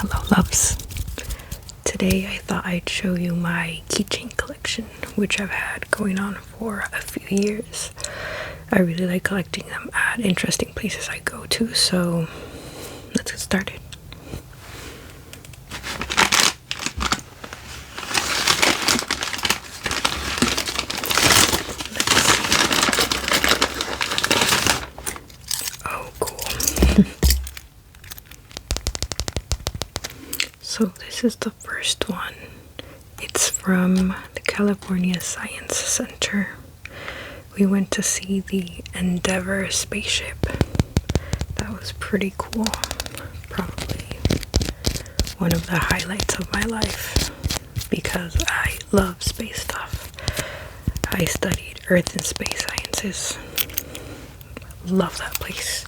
Hello loves. Today I thought I'd show you my keychain collection, which I've had going on for a few years. I really like collecting them at interesting places I go to, so let's get started. Oh, cool. So this is the first one. It's from the California Science Center. We went to see the Endeavour spaceship. That was pretty cool. Probably one of the highlights of my life because I love space stuff. I studied Earth and Space Sciences. Love that place.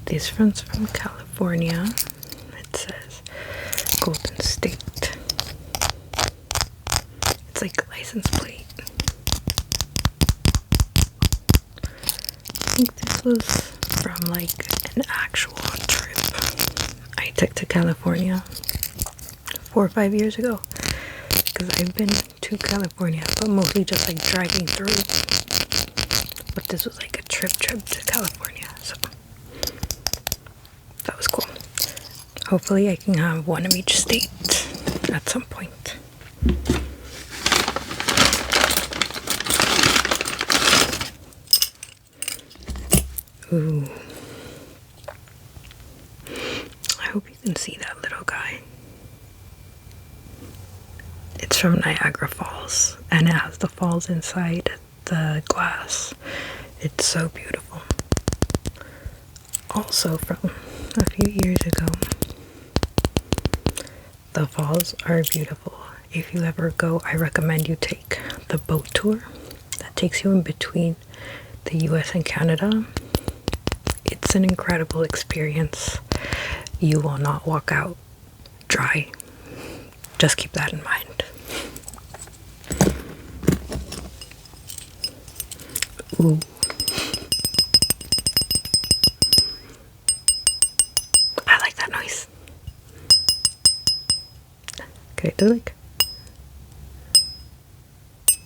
This one's from California. It says Golden State. It's like a license plate. I think this was from like an actual trip I took to California 4 or 5 years ago. Because I've been to California, but mostly just like driving through. But this was like a trip to California, so that was cool. Hopefully I can have one of each state at some point. Ooh. I hope you can see that little guy. It's from Niagara Falls, and it has the falls inside the glass. It's so beautiful. Also from a few years ago. The falls are beautiful. If you ever go, I recommend you take the boat tour that takes you in between the US and Canada. It's an incredible experience. You will not walk out dry. Just keep that in mind. Ooh. I like that noise. Okay, they're like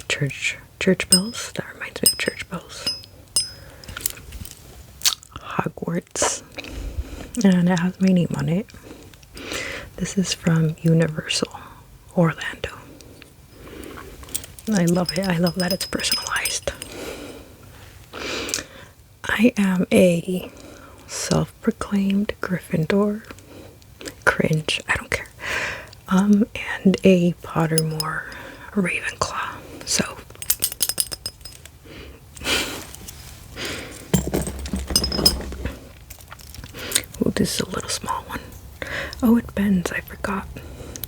church bells. That reminds me of church bells. Hogwarts. And it has my name on it. This is from Universal Orlando. I love it. I love that it's personalized. I am a self-proclaimed Gryffindor. Cringe. I don't care. And a Pottermore Ravenclaw. So oh, this is a little small one. Oh, it bends. I forgot.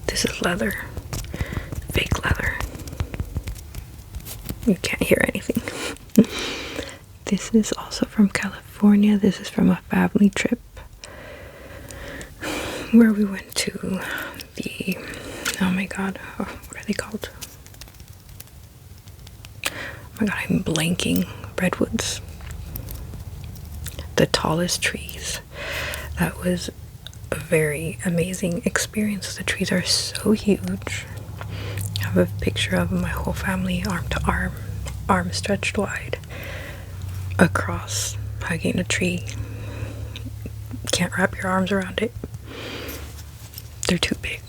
This is leather. Fake leather. You can't hear anything. This is also from California. This is from a family trip where we went to the, oh my god, what are they called? Oh my god, I'm blanking. Redwoods. The tallest trees. That was a very amazing experience. The trees are so huge. I have a picture of my whole family, arm to arm, arms stretched wide, across, hugging a tree. Can't wrap your arms around it. They're too big.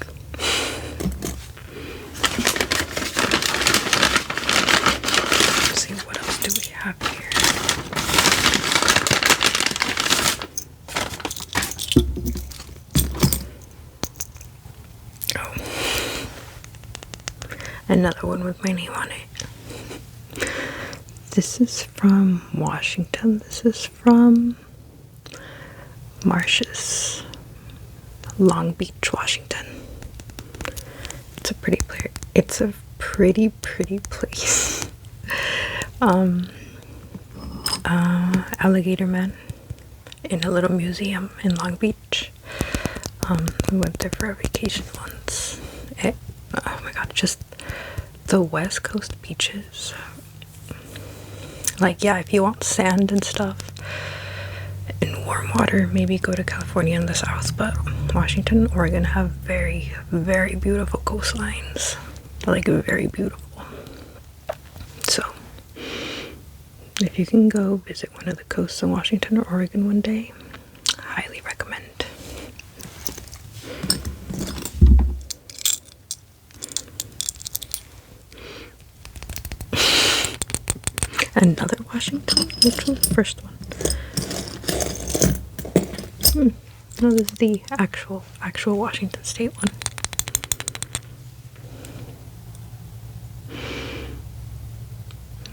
Let's see, what else do we have here? Oh. Another one with my name on it. This is from Washington. This is from Marshes, Long Beach, Washington. It's a pretty place. It's a pretty place. Alligator Man in a little museum in Long Beach. We went there for a vacation once. Oh my god, just the West Coast beaches, like, yeah, if you want sand and stuff and warm water, maybe go to California in the south, but Washington and Oregon have very, very beautiful coastlines, like very beautiful. So if you can go visit one of the coasts in Washington or Oregon one day, highly recommend. Another Washington? Which was the first one? No, this is the actual Washington State one.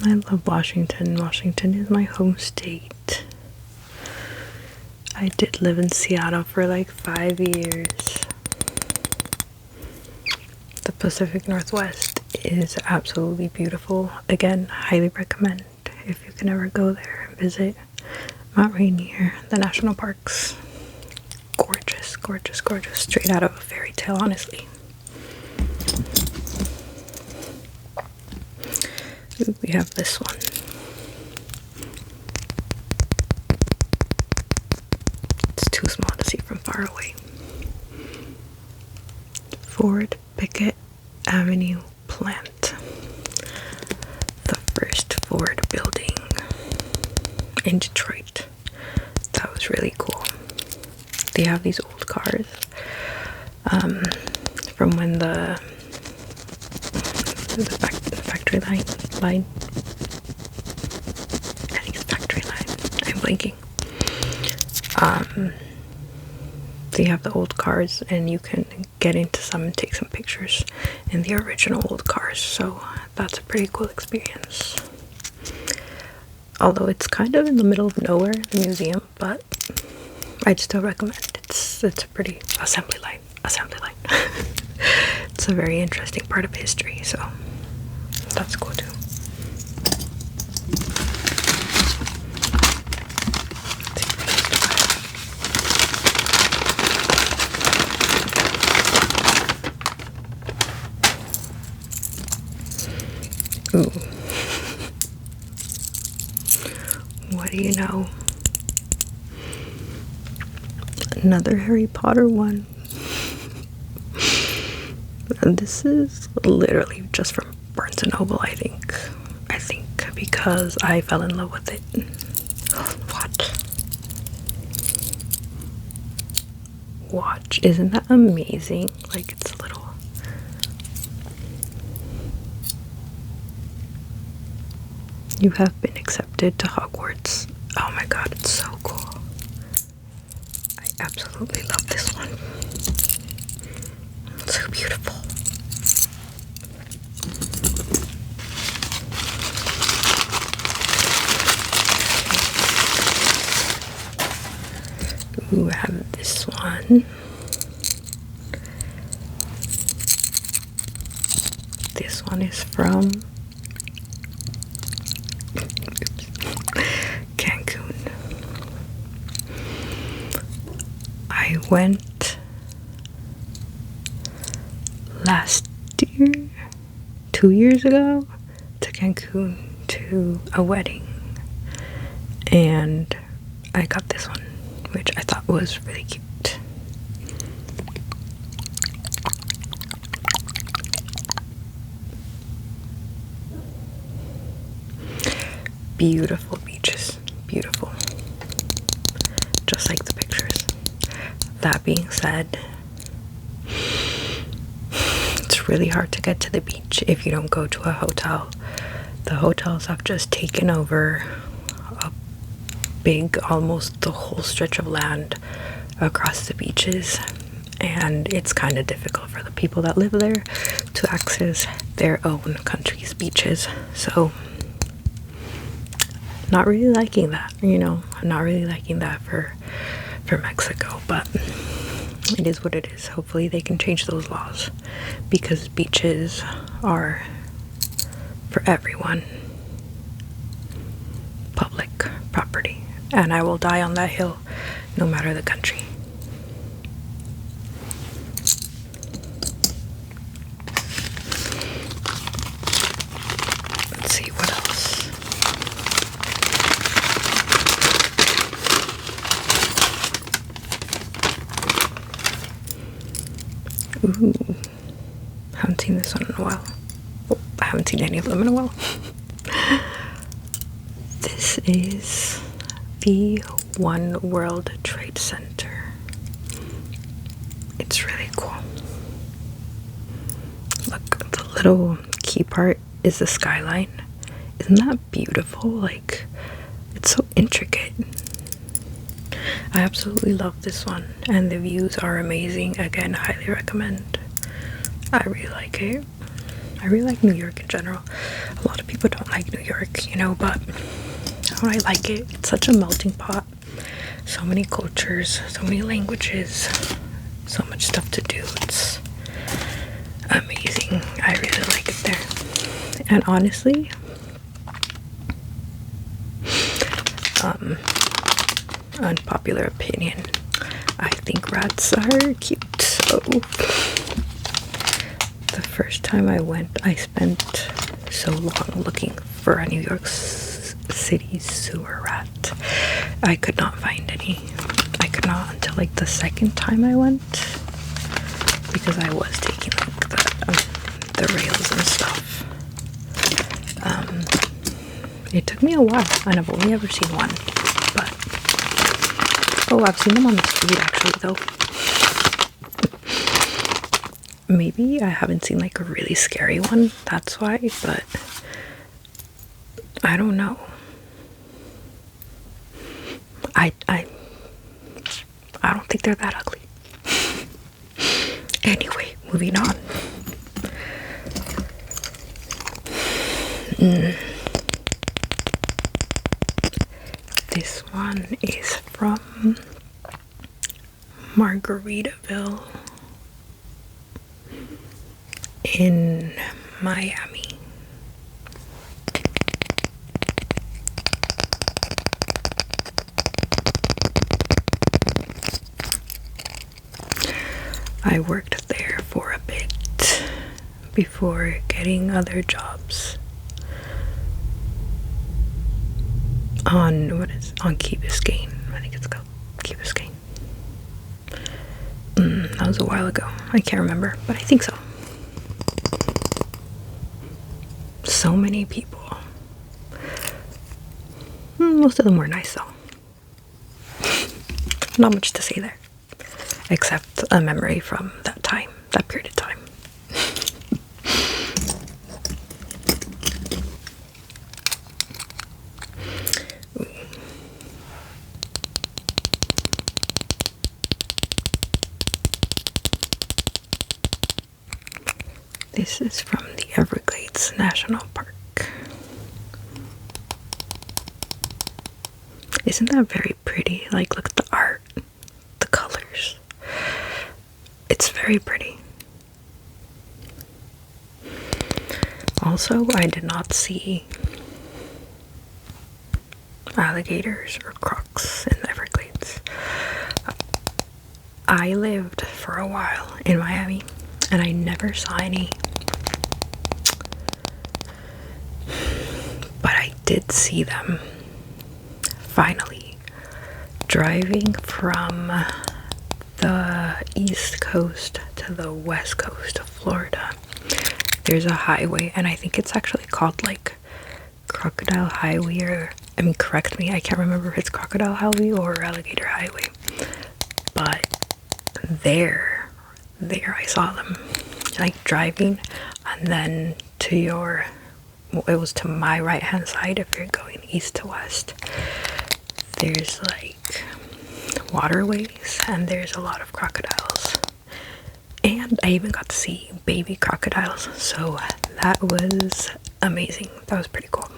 I love Washington. Washington is my home state. I did live in Seattle for like 5 years. The Pacific Northwest is absolutely beautiful. Again, highly recommend if you can ever go there and visit Mount Rainier, the national parks. Gorgeous, gorgeous, gorgeous. Straight out of a fairy tale, honestly. Ooh, we have this one. It's too small to see from far away. Ford Pickett Avenue plant. The first Ford building in Detroit. That was really cool. They have these old cars from when the factory line. I think it's factory line. I'm blanking. They have the old cars, and you can get into some and take some pictures in the original old cars. So that's a pretty cool experience. Although it's kind of in the middle of nowhere, the museum, but I'd still recommend. It's a pretty assembly line. It's a very interesting part of history, so that's cool too. Ooh. What do you know? Another Harry Potter one. And this is literally just from Barnes & Noble, I think. Because I fell in love with it. Watch. Isn't that amazing? Like, it's a little... You have been accepted to Hogwarts. Oh my god, it's so cool. I absolutely love this one. It's so beautiful. Ooh, I have this one. This one is from Cancun. I went last year, 2 years ago, to Cancun to a wedding, and I got this one, which I thought was really cute. Beautiful beaches, beautiful, just like the pictures. That being said, it's really hard to get to the beach if you don't go to a hotel. The hotels have just taken over a big, almost the whole stretch of land across the beaches, and it's kind of difficult for the people that live there to access their own country's beaches. So not really liking that, I'm not really liking that for Mexico, but it is what it is. Hopefully they can change those laws, because beaches are for everyone, public property, and I will die on that hill no matter the country. Ooh, haven't seen this one in a while. Oh, I haven't seen any of them in a while. This is the One World Trade Center. It's really cool. Look, the little key part is the skyline. Isn't that beautiful? Like, it's so intricate. I absolutely love this one, and the views are amazing. Again, highly recommend. I really like it. I really like New York in general. A lot of people don't like New York, you know, but I like it. It's such a melting pot. So many cultures, so many languages, so much stuff to do. It's amazing. I really like it there. And honestly, unpopular opinion, I think rats are cute. So the first time I went, I spent so long looking for a New York City sewer rat. I could not find any. I could not until like the second time I went, because I was taking like the rails and stuff. It took me a while, and I've only ever seen one. But oh, I've seen them on the street actually, though. Maybe I haven't seen like a really scary one. That's why, but I don't know. I don't think they're that ugly. Anyway, moving on. This one is from Margaritaville in Miami. I worked there for a bit before getting other jobs on Key Biscayne. I think it's called Key Biscayne. That was a while ago. I can't remember, but I think so. So many people. Most of them were nice though. Not much to say there, except a memory from that time, that period of time. This is from the Everglades National Park. Isn't that very pretty? Like, look at the art, the colors. It's very pretty. Also, I did not see alligators or crocs in the Everglades. I lived for a while in Miami, and I never saw any. But I did see them. Finally, driving from the East Coast to the West Coast of Florida, there's a highway, and I think it's actually called like Crocodile Highway, or I mean, correct me, I can't remember if it's Crocodile Highway or Alligator Highway, but there I saw them, like driving, and then it was to my right hand side if you're going east to west. There's like waterways, and there's a lot of crocodiles, and I even got to see baby crocodiles, so that was amazing. That was pretty cool.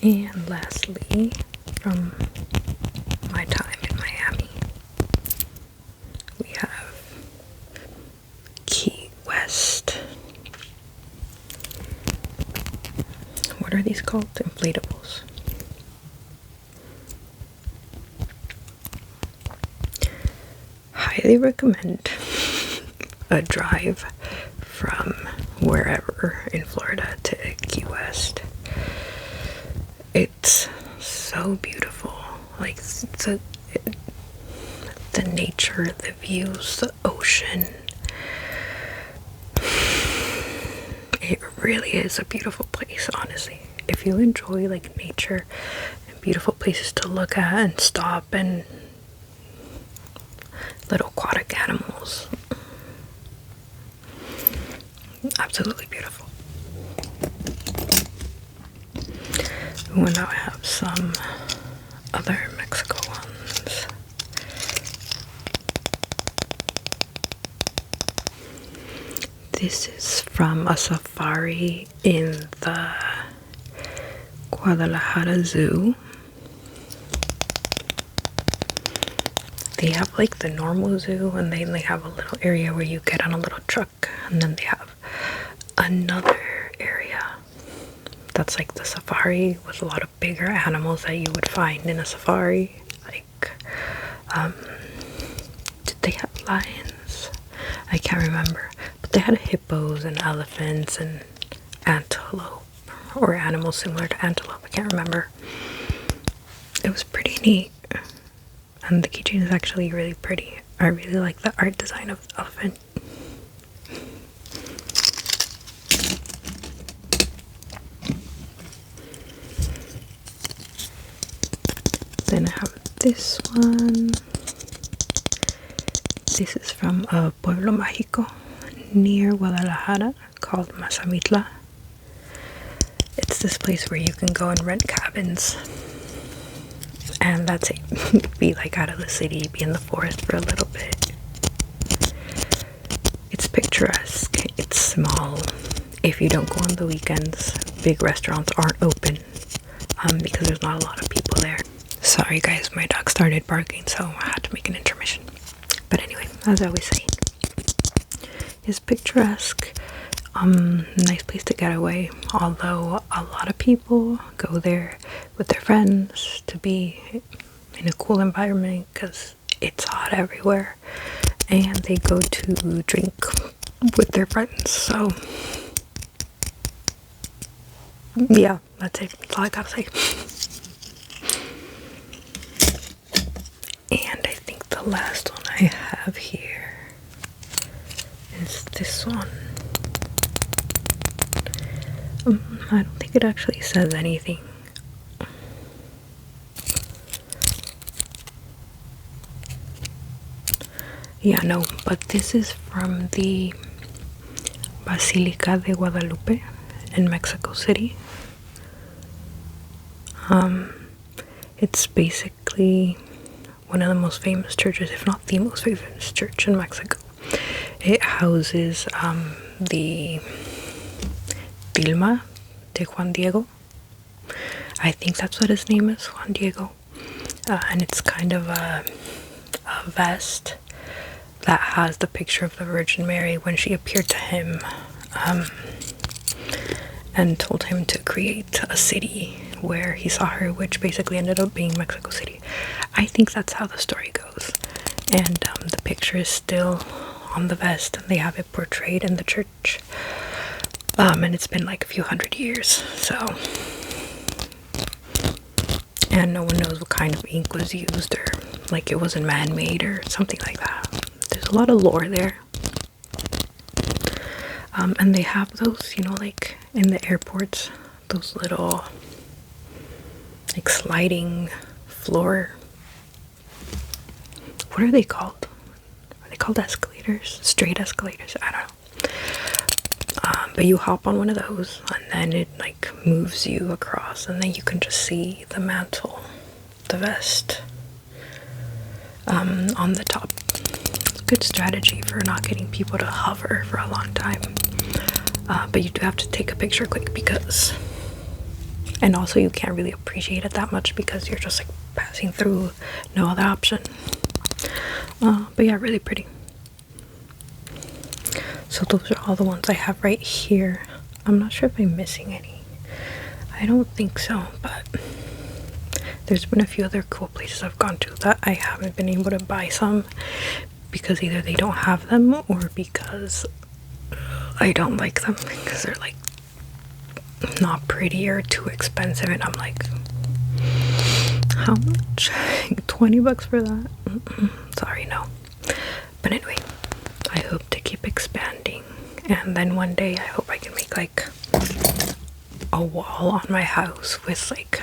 And lastly, from my time in Miami, we have Key West. What are these called? Inflatables. Highly recommend a drive from wherever in Florida to Key West. It's so beautiful. Like, the nature, the views, the ocean. It really is a beautiful place, honestly. If you enjoy like nature and beautiful places to look at and stop and little aquatic animals, absolutely beautiful. Well, now I have some other Mexico ones. This is from a safari in the Guadalajara Zoo. They have like the normal zoo, and then they have a little area where you get on a little truck, and then they have another area that's like the safari with a lot of bigger animals that you would find in a safari. Like, did they have lions? I can't remember, but they had hippos and elephants and antelope, or animals similar to antelope. I can't remember. It was pretty neat, and the keychain is actually really pretty. I really like the art design of the elephant. Then I have this one. This is from a pueblo mágico near Guadalajara called Mazamitla. It's this place where you can go and rent cabins, and that's it. Be like out of the city, be in the forest for a little bit. It's picturesque, it's small. If you don't go on the weekends, big restaurants aren't open because there's not a lot of people there. Sorry guys, my dog started barking, so I had to make an intermission. But anyway, as I was saying, it's picturesque, nice place to get away, although a lot of people go there with their friends to be in a cool environment because it's hot everywhere, and they go to drink with their friends. So yeah, that's it. That's all I gotta say. And I think the last one I have here is this one. I don't think it actually says anything. Yeah, no, but this is from the Basilica de Guadalupe in Mexico City. It's basically one of the most famous churches, if not the most famous church in Mexico. It houses the Tilma de Juan Diego. I think that's what his name is, Juan Diego. And it's kind of a vest that has the picture of the Virgin Mary when she appeared to him and told him to create a city where he saw her, which basically ended up being Mexico City. I think that's how the story goes. And the picture is still on the vest, and they have it portrayed in the church. And it's been like a few hundred years, so. And no one knows what kind of ink was used, or like it wasn't man-made or something like that. There's a lot of lore there. And they have those, you know, like in the airports, those little like sliding floor, what are they called? Are they called escalators? Straight escalators? I don't know. But you hop on one of those, and then it like moves you across, and then you can just see the mantle, the vest on the top. Good strategy for not getting people to hover for a long time. But you do have to take a picture quick, because, and also you can't really appreciate it that much because you're just like passing through, no other option. But yeah, really pretty. So those are all the ones I have right here. I'm not sure if I'm missing any. I don't think so, but there's been a few other cool places I've gone to that I haven't been able to buy some because either they don't have them or because I don't like them because they're like not pretty or too expensive, and I'm like, how much? 20 bucks for that? Sorry, no. But anyway, I hope to keep expanding, and then one day I hope I can make like a wall on my house with like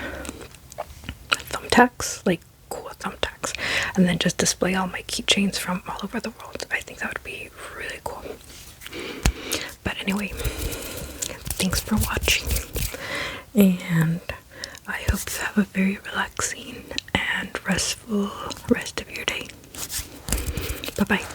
thumbtacks, like cool thumbtacks, and then just display all my keychains from all over the world. I think that would be really cool. But anyway, thanks for watching, and I hope you have a very relaxing and restful rest of your day. Bye bye.